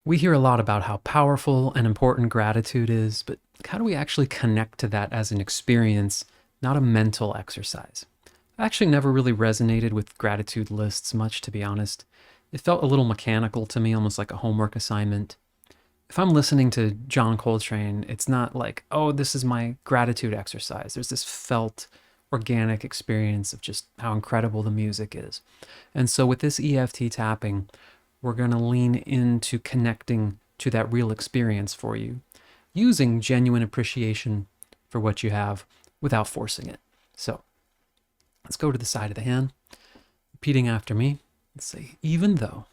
We hear a lot about how powerful and important gratitude is, but how do we actually connect to that as an experience, not a mental exercise? I actually never really resonated with gratitude lists much, to be honest. It felt a little mechanical to me, almost like a homework assignment. If I'm listening to John Coltrane, it's not like, oh, this is my gratitude exercise. There's this felt, organic experience of just how incredible the music is. And so with this EFT tapping, we're going to lean into connecting to that real experience for you, using genuine appreciation for what you have without forcing it. So let's go to the side of the hand, repeating after me. Let's say, even though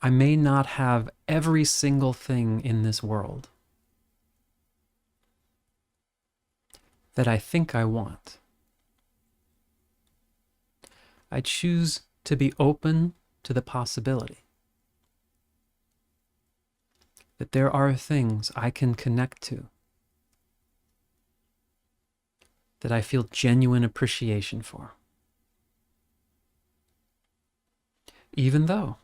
I may not have every single thing in this world that I think I want, I choose to be open to the possibility that there are things I can connect to that I feel genuine appreciation for. Even though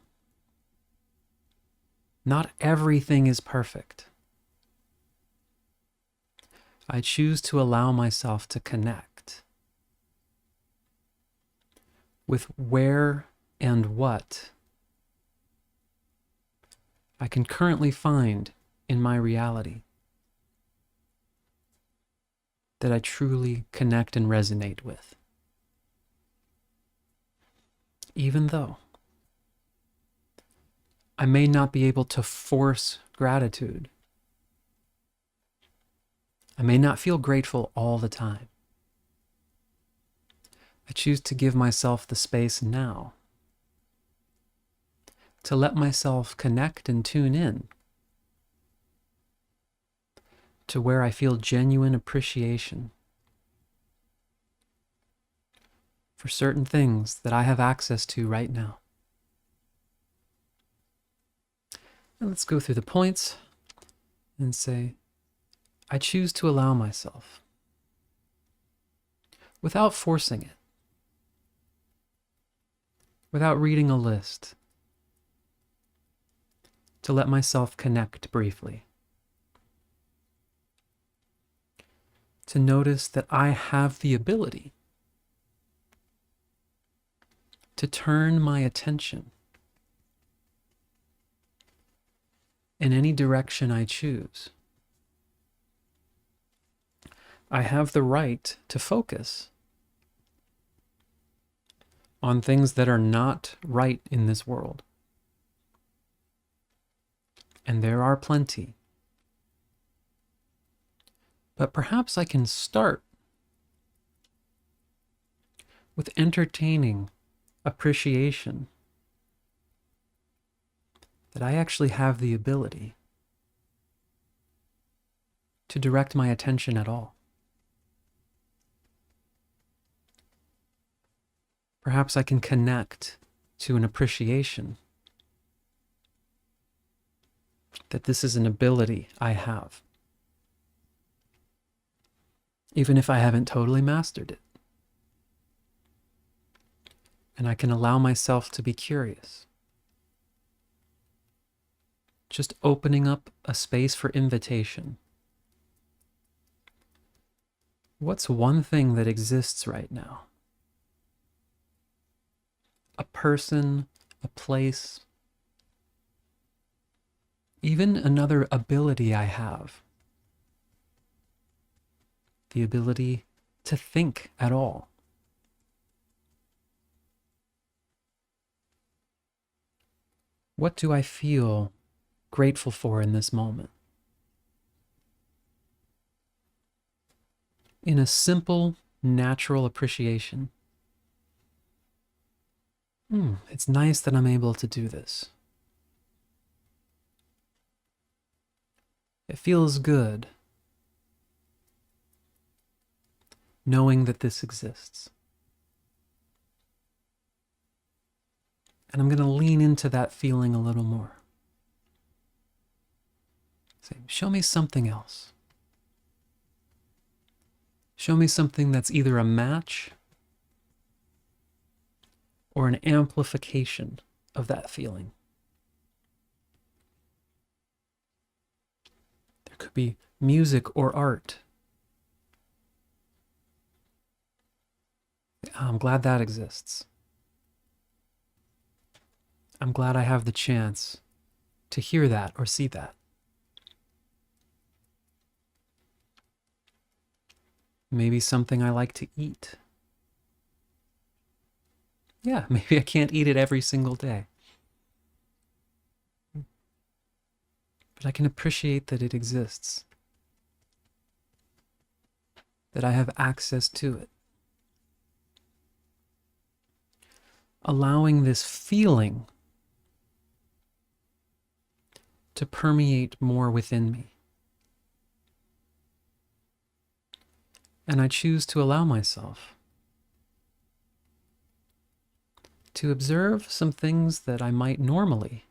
not everything is perfect, I choose to allow myself to connect with where and what I can currently find in my reality that I truly connect and resonate with. Even though I may not be able to force gratitude, I may not feel grateful all the time, I choose to give myself the space now to let myself connect and tune in to where I feel genuine appreciation for certain things that I have access to right now. And let's go through the points and say, I choose to allow myself, without forcing it, without reading a list, to let myself connect briefly. To notice that I have the ability to turn my attention in any direction I choose. I have the right to focus on things that are not right in this world. And there are plenty. But perhaps I can start with entertaining appreciation that I actually have the ability to direct my attention at all. Perhaps I can connect to an appreciation that this is an ability I have, even if I haven't totally mastered it. And I can allow myself to be curious, just opening up a space for invitation. What's one thing that exists right now? A person, a place, even another ability I have. The ability to think at all. What do I feel grateful for in this moment? In a simple, natural appreciation. It's nice that I'm able to do this. It feels good knowing that this exists. And I'm going to lean into that feeling a little more. Say, show me something else. Show me something that's either a match or an amplification of that feeling. could be music or art. I'm glad that exists. I'm glad I have the chance to hear that or see that. Maybe something I like to eat. Yeah, maybe I can't eat it every single day. But I can appreciate that it exists, that I have access to it. Allowing this feeling to permeate more within me. And I choose to allow myself to observe some things that I might normally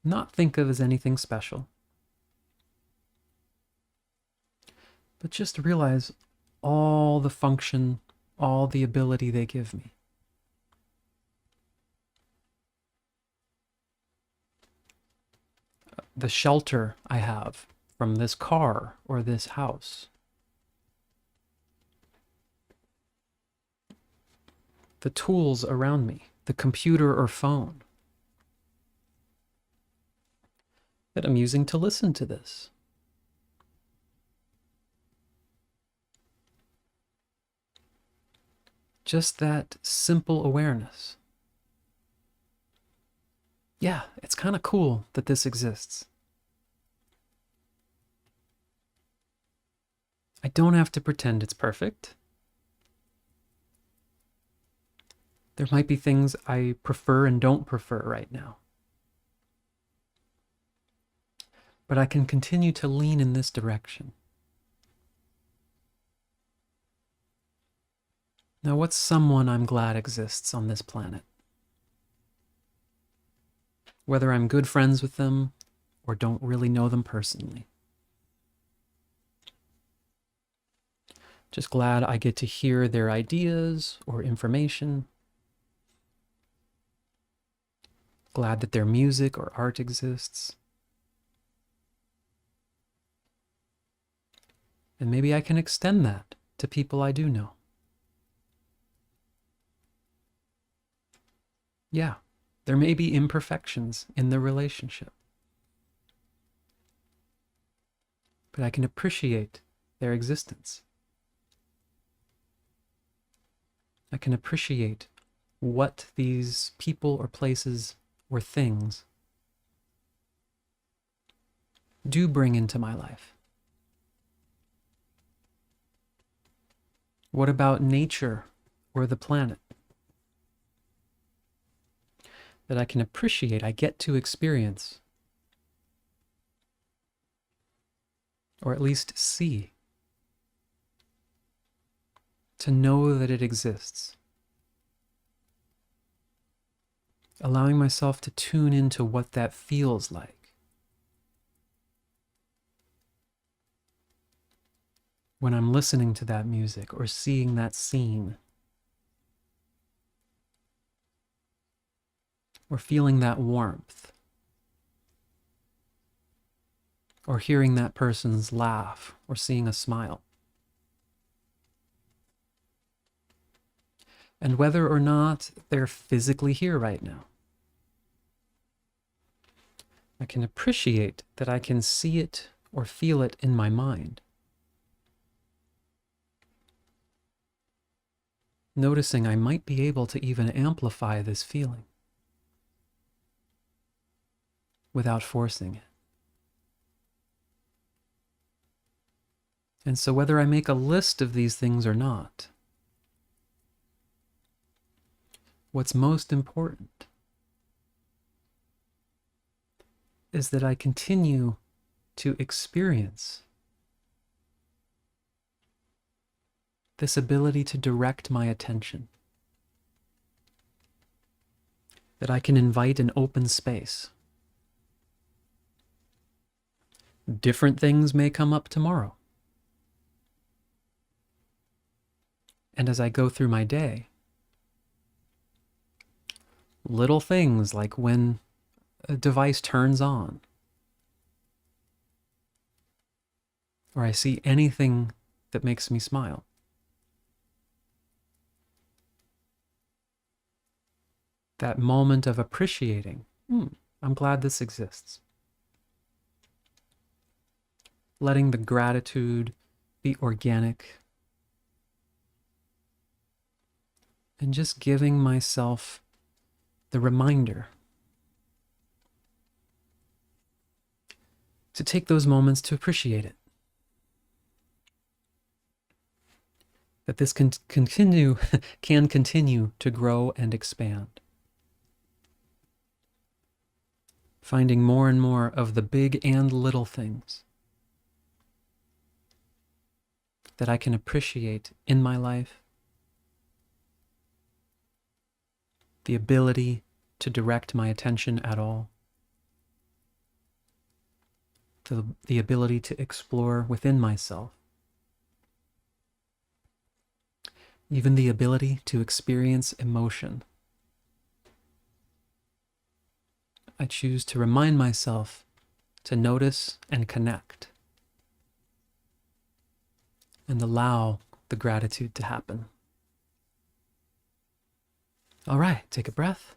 not think of as anything special, but just realize all the function, all the ability they give me. The shelter I have from this car or this house. The tools around me, the computer or phone that I'm using to listen to this. Just that simple awareness. Yeah, it's kind of cool that this exists. I don't have to pretend it's perfect. There might be things I prefer and don't prefer right now. But I can continue to lean in this direction. Now, what's someone I'm glad exists on this planet? Whether I'm good friends with them or don't really know them personally. Just glad I get to hear their ideas or information. Glad that their music or art exists. And maybe I can extend that to people I do know. Yeah, there may be imperfections in the relationship, but I can appreciate their existence. I can appreciate what these people or places or things do bring into my life. What about nature or the planet that I can appreciate, I get to experience, or at least see, to know that it exists. Allowing myself to tune into what that feels like when I'm listening to that music or seeing that scene or feeling that warmth or hearing that person's laugh or seeing a smile. And whether or not they're physically here right now, I can appreciate that I can see it or feel it in my mind. Noticing I might be able to even amplify this feeling without forcing it. And so whether I make a list of these things or not, what's most important is that I continue to experience this ability to direct my attention, that I can invite an open space. Different things may come up tomorrow. And as I go through my day, little things like when a device turns on or I see anything that makes me smile. That moment of appreciating, I'm glad this exists. Letting the gratitude be organic and just giving myself the reminder to take those moments to appreciate it. That this can continue to grow and expand. Finding more and more of the big and little things that I can appreciate in my life. The ability to direct my attention at all. The ability to explore within myself. Even the ability to experience emotion. I choose to remind myself to notice and connect and allow the gratitude to happen. All right, take a breath.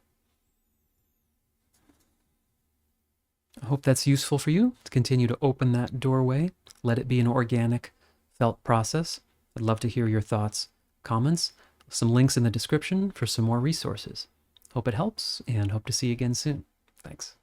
I hope that's useful for you to continue to open that doorway. Let it be an organic, felt process. I'd love to hear your thoughts, comments, some links in the description for some more resources. Hope it helps and hope to see you again soon. Thanks.